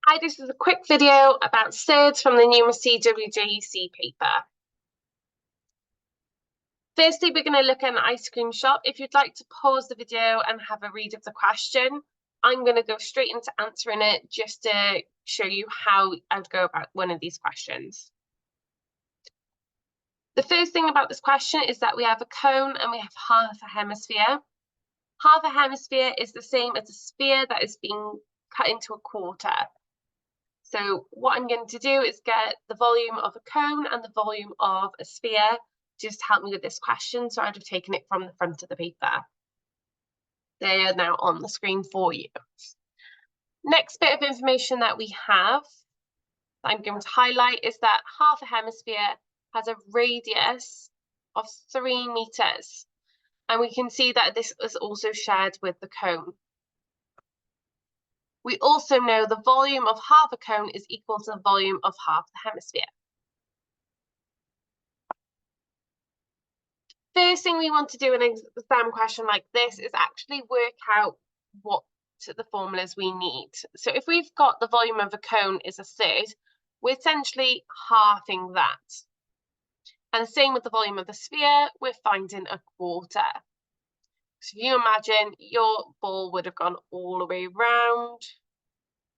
Hi, this is a quick video about Surds from the Numeracy WJEC paper. Firstly, we're going to look at an ice cream shop. If you'd like to pause the video and have a read of the question, I'm going to go straight into answering it just to show you how I'd go about one of these questions. The first thing about this question is that we have a cone and we have half a hemisphere. Half a hemisphere is the same as a sphere that is being cut into a quarter. So what I'm going to do is get the volume of a cone and the volume of a sphere just to help me with this question. So I'd have taken it from the front of the paper. They are now on the screen for you. Next bit of information that we have that I'm going to highlight is that half a hemisphere has a radius of 3 meters. And we can see that this is also shared with the cone. We also know the volume of half a cone is equal to the volume of half the hemisphere. First thing we want to do in an exam question like this is actually work out what the formulas we need. So if we've got the volume of a cone is a third, we're essentially halving that. And the same with the volume of the sphere, we're finding a quarter. So if you imagine your ball would have gone all the way around.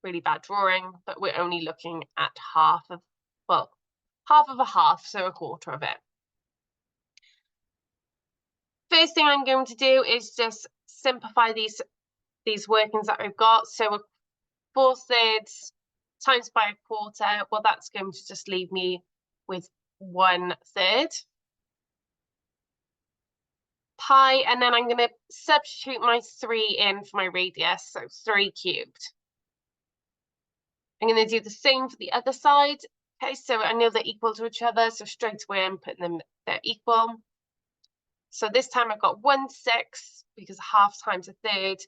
Really bad drawing, but we're only looking at half of a half, so a quarter of it. First thing I'm going to do is just simplify these workings that I've got. So 4/3 times by a quarter, well, that's going to just leave me with 1/3 pi, and then I'm going to substitute my 3 in for my radius, so 3 cubed. I'm going to do the same for the other side. Okay, so I know they're equal to each other, so straight away I'm putting them, they're equal. So this time I've got 1/6, because half times a third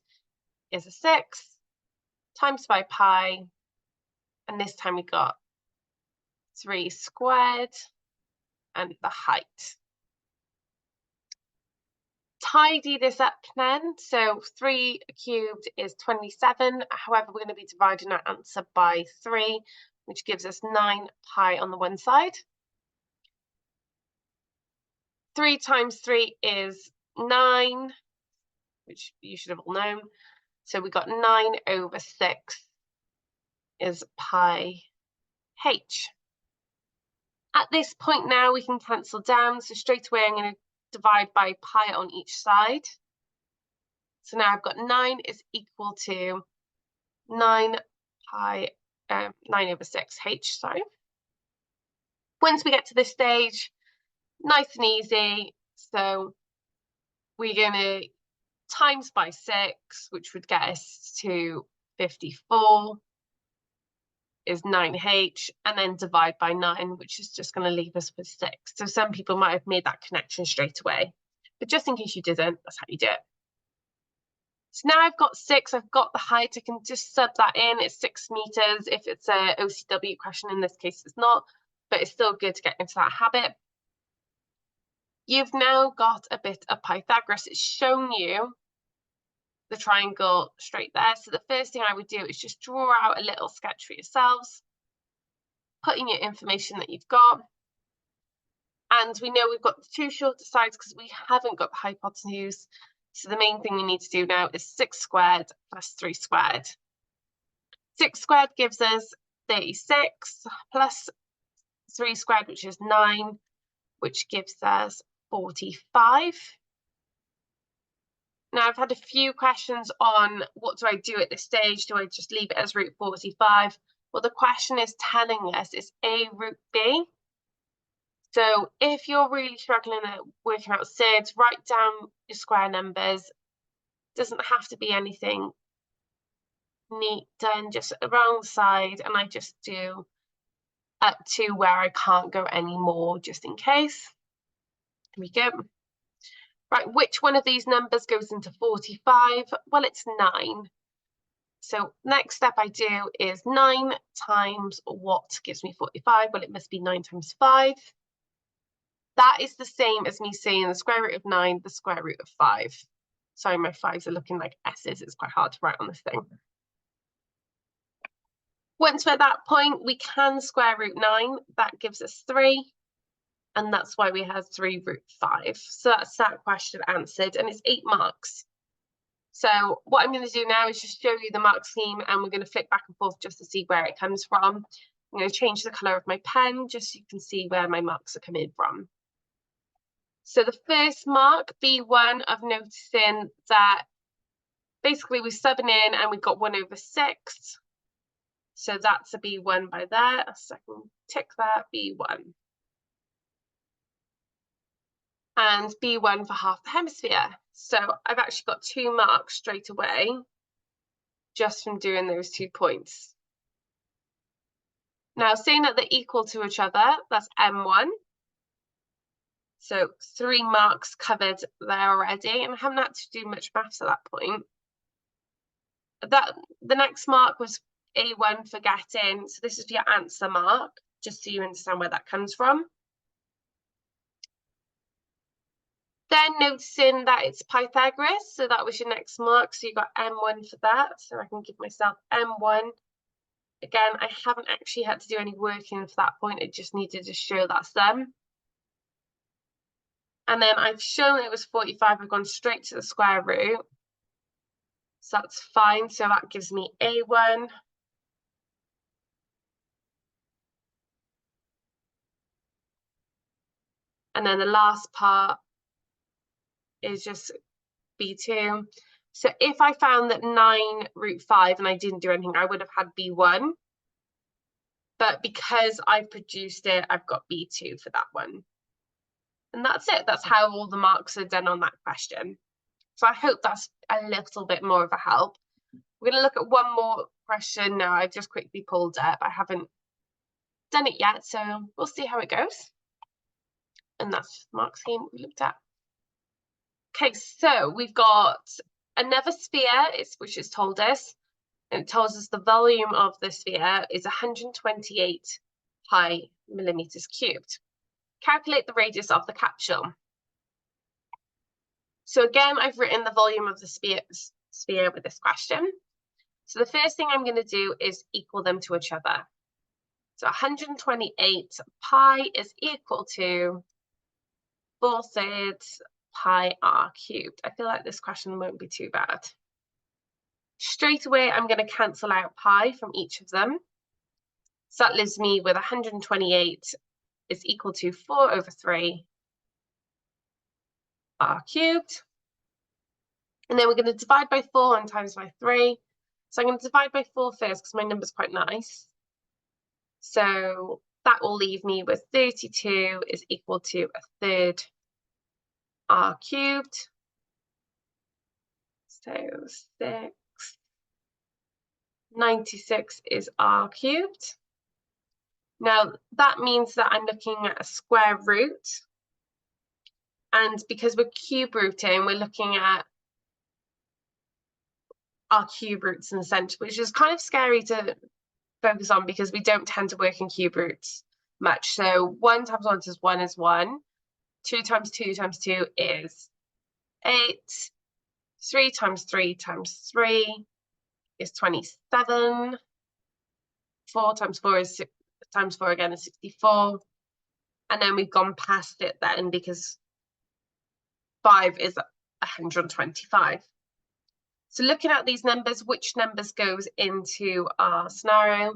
is a 6, times by pi, and this time we got 3 squared, and the height. Tidy this up then, so 3 cubed is 27, however we're going to be dividing our answer by 3, which gives us 9 pi on the one side. 3 times 3 is 9, which you should have all known. So we got 9/6 is pi h. At this point now we can cancel down, so straight away I'm going to divide by pi on each side. So now I've got 9 is equal to 9/6 h, sorry. Once we get to this stage, nice and easy. So we're going to times by 6, which would get us to 54 is 9h, and then divide by 9, which is just going to leave us with 6. So some people might have made that connection straight away, but just in case you didn't, that's how you do it. So now I've got 6, I've got the height, I can just sub that in. It's 6 meters. If it's a OCW question, in this case it's not, but it's still good to get into that habit. You've now got a bit of Pythagoras. It's shown you the triangle straight there. So the first thing I would do is just draw out a little sketch for yourselves, put in your information that you've got. And we know we've got the 2 shorter sides because we haven't got the hypotenuse. So the main thing we need to do now is 6 squared plus 3 squared. 6 squared gives us 36 plus 3 squared, which is 9, which gives us 45. Now, I've had a few questions on what do I do at this stage? Do I just leave it as root 45? Well, the question is telling us it's A root B. So if you're really struggling at working out surds, write down your square numbers. Doesn't have to be anything neat done, just around the side, and I just do up to where I can't go anymore, just in case. Here we go. Right, which one of these numbers goes into 45? Well, it's 9. So next step I do is 9 times what gives me 45? Well, it must be 9 times 5. That is the same as me saying the square root of 9, the square root of 5. Sorry, my 5s are looking like S's. It's quite hard to write on this thing. Once we're at that point, we can square root 9. That gives us 3. And that's why we had 3 root 5. So that's that question answered, and it's 8 marks. So what I'm going to do now is just show you the mark scheme, and we're going to flick back and forth just to see where it comes from. I'm going to change the colour of my pen just so you can see where my marks are coming from. So the first mark, B1, of noticing that basically we're subbing in and we got 1/6. So that's a B1 by there. So I can tick that, B1. And B1 for half the hemisphere. So I've actually got 2 marks straight away just from doing those 2 points. Now, saying that they're equal to each other, that's M1. So 3 marks covered there already, and I haven't had to do much maths at that point. The next mark was A1 for getting, so this is your answer mark, just so you understand where that comes from. Then noticing that it's Pythagoras, so that was your next mark, so you got M1 for that, so I can give myself M1. Again, I haven't actually had to do any working for that point, it just needed to show that sum. And then I've shown it was 45, I've gone straight to the square root. So that's fine, so that gives me A1. And then the last part is just B2. So if I found that 9 root 5 and I didn't do anything, I would have had B1. But because I've produced it, I've got B2 for that one. And that's it. That's how all the marks are done on that question. So I hope that's a little bit more of a help. We're going to look at one more question now. I've just quickly pulled up. I haven't done it yet, so we'll see how it goes. And that's the mark scheme we looked at. Okay, so we've got another sphere, which has told us, and it tells us the volume of the sphere is 128 pi millimeters cubed. Calculate the radius of the capsule. So again, I've written the volume of the sphere with this question. So the first thing I'm going to do is equal them to each other. So 128 pi is equal to 4/3 pi r cubed. I feel like this question won't be too bad. Straight away, I'm going to cancel out pi from each of them. So that leaves me with 128 is equal to 4/3 r cubed. And then we're going to divide by 4 and times by 3. So I'm going to divide by 4 first because my number's quite nice. So that will leave me with 32 is equal to 1/3 r cubed. So 6. 96 is r cubed. Now that means that I'm looking at a square root. And because we're cube rooting, we're looking at our cube roots in the center, which is kind of scary to focus on because we don't tend to work in cube roots much. So 1 times 1 is 1 is 1. 2 times 2 times 2 is 8. 3 times 3 times 3 is 27. 4 times 4 is 6 times 4 again is 64. And then we've gone past it then because 5 is 125. So looking at these numbers, which numbers goes into our scenario?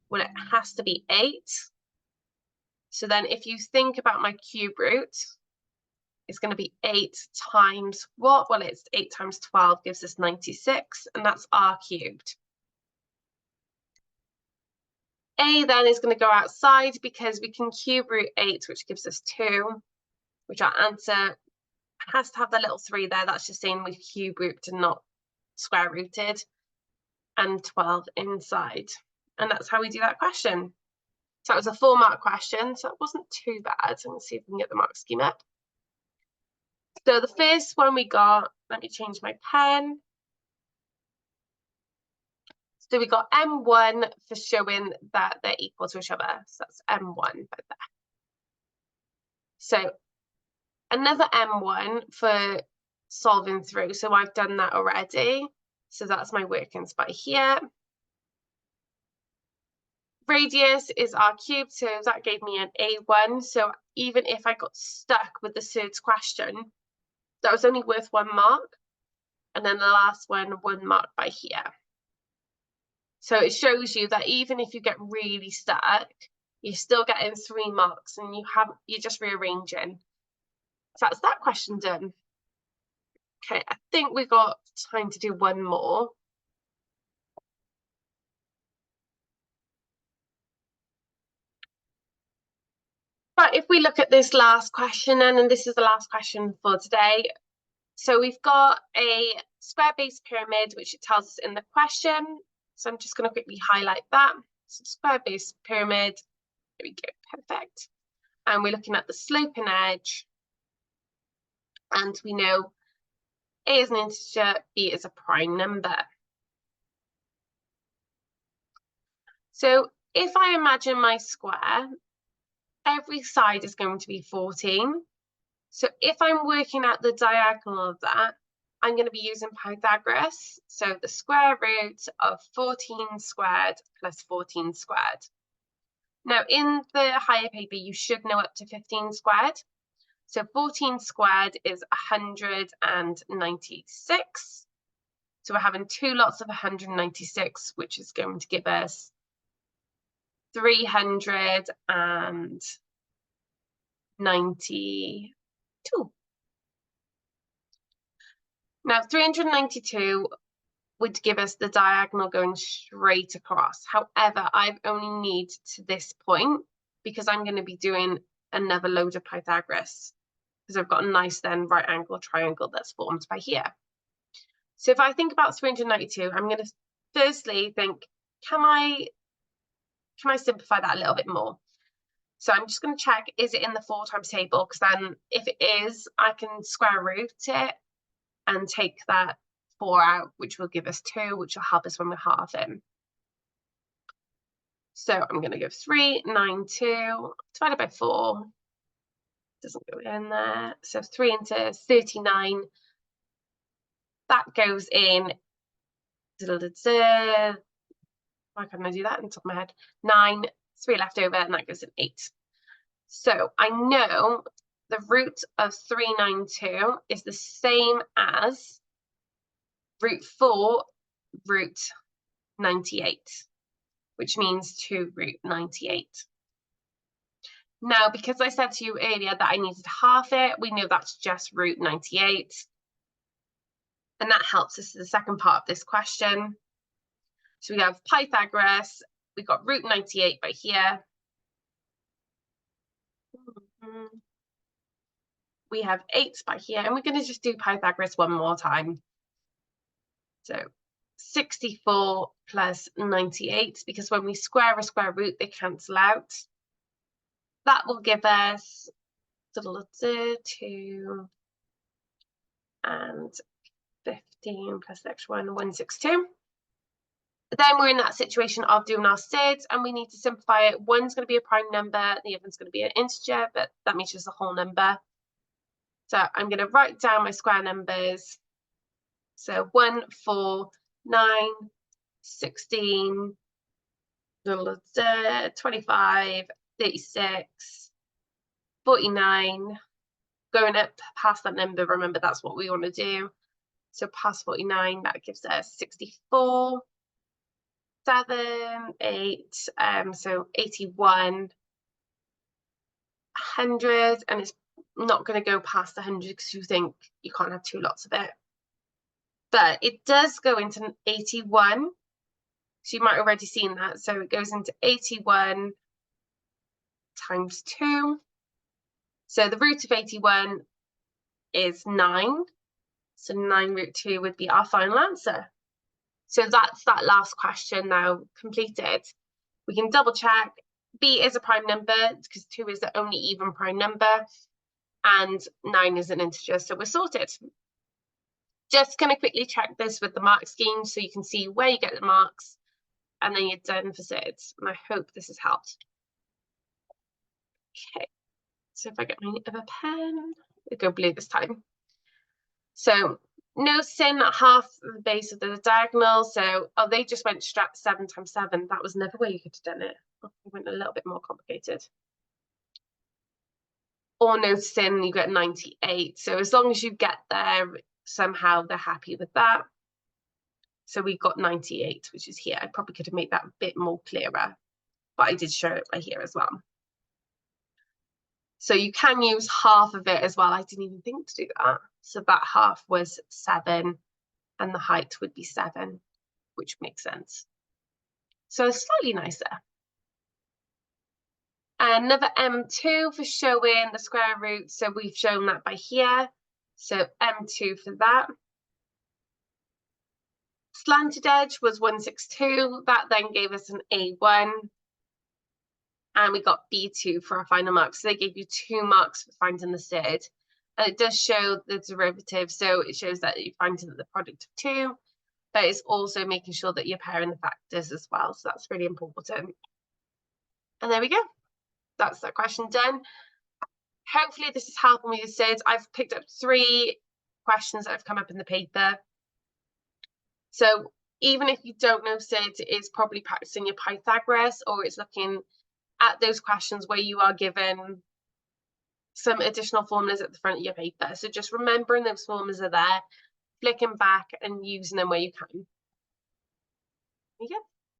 Well, it has to be 8. So then if you think about my cube root, it's going to be 8 times what? Well, it's 8 times 12 gives us 96, and that's r cubed. A then is going to go outside because we can cube root 8, which gives us 2, which our answer has to have the little 3 there. That's just saying we've cube root and not square rooted, and 12 inside. And that's how we do that question. So that was a 4-mark question, so it wasn't too bad. So let's see if we can get the mark scheme up. So the first one we got, let me change my pen. So we got M1 for showing that they're equal to each other. So that's M1 right there. So another M1 for solving through. So I've done that already. So that's my workings by here. Radius is r cubed, so that gave me an A1. So even if I got stuck with the Surds question, that was only worth 1 mark. And then the last one, 1 mark by here. So it shows you that even if you get really stuck, you're still getting 3 marks and you're just rearranging. So that's that question done. Okay, I think we've got time to do one more. But if we look at this last question then, and this is the last question for today. So we've got a square base pyramid, which it tells us in the question. So I'm just going to quickly highlight that. So square base pyramid, there we go, perfect. And we're looking at the sloping edge. And we know A is an integer, B is a prime number. So if I imagine my square, every side is going to be 14. So if I'm working out the diagonal of that, I'm going to be using Pythagoras. So the square root of 14 squared plus 14 squared. Now in the higher paper, you should know up to 15 squared. So 14 squared is 196. So we're having 2 lots of 196, which is going to give us 392. Now 392 would give us the diagonal going straight across. However, I've only need to this point because I'm going to be doing another load of Pythagoras because I've got a nice then right angle triangle that's formed by here. So if I think about 392, I'm going to firstly think, can I simplify that a little bit more? So I'm just going to check, is it in the 4 times table? Because then if it is, I can square root it and take that 4 out, which will give us 2, which will help us when we're halving. So I'm going to go 392 divided by 4. Doesn't go in there. So 3 into 39. That goes in. Why can't I do that on top of my head? 9, 3 left over, and that goes in 8. So I know the root of 392 is the same as root 4 root 98, which means 2 root 98. Now, because I said to you earlier that I needed to half it, we know that's just root 98. And that helps us to the second part of this question. So we have Pythagoras, we've got root 98 by here. We have 8 by here, and we're going to just do Pythagoras one more time. So 64 plus 98, because when we square a square root, they cancel out. That will give us 2 and 15 plus the extra 1, 162. Then we're in that situation of doing our surds, and we need to simplify it. One's going to be a prime number, the other one's going to be an integer, but that means just a whole number. So I'm going to write down my square numbers. So 1, 4, 9, 16, 25, 36, 49. Going up past that number, remember that's what we want to do. So past 49, that gives us 64. 7, 8, so 81, 100, and it's not going to go past 100 because you think you can't have 2 lots of it. But it does go into 81, so you might have already seen that. So it goes into 81 times 2. So the root of 81 is 9. So 9 root 2 would be our final answer. So that's that last question now completed. We can double check. B is a prime number because 2 is the only even prime number, and 9 is an integer, so we're sorted. Just going to quickly check this with the mark scheme so you can see where you get the marks, and then you're done for surds. And I hope this has helped. Okay, so if I get my other pen, we'll go blue this time. So Noticing that half the base of the diagonal, so they just went 7 times 7. That was another way you could have done it. It went a little bit more complicated. Or noticing you get 98. So as long as you get there, somehow they're happy with that. So we got 98, which is here. I probably could have made that a bit more clearer, but I did show it by here as well. So you can use half of it as well. I didn't even think to do that. So that half was 7 and the height would be 7, which makes sense. So slightly nicer. Another M2 for showing the square root. So we've shown that by here. So M2 for that. Slanted edge was 162. That then gave us an A1. And we got B2 for our final mark. So they gave you 2 marks for finding the surd. And it does show the derivative. So it shows that you're finding the product of 2. But it's also making sure that you're pairing the factors as well. So that's really important. And there we go. That's that question done. Hopefully this is helping with your surds. I've picked up 3 questions that have come up in the paper. So even if you don't know surds, it is probably practicing your Pythagoras, or it's looking at those questions where you are given some additional formulas at the front of your paper. So just remembering those formulas are there, flicking back and using them where you can. There you go.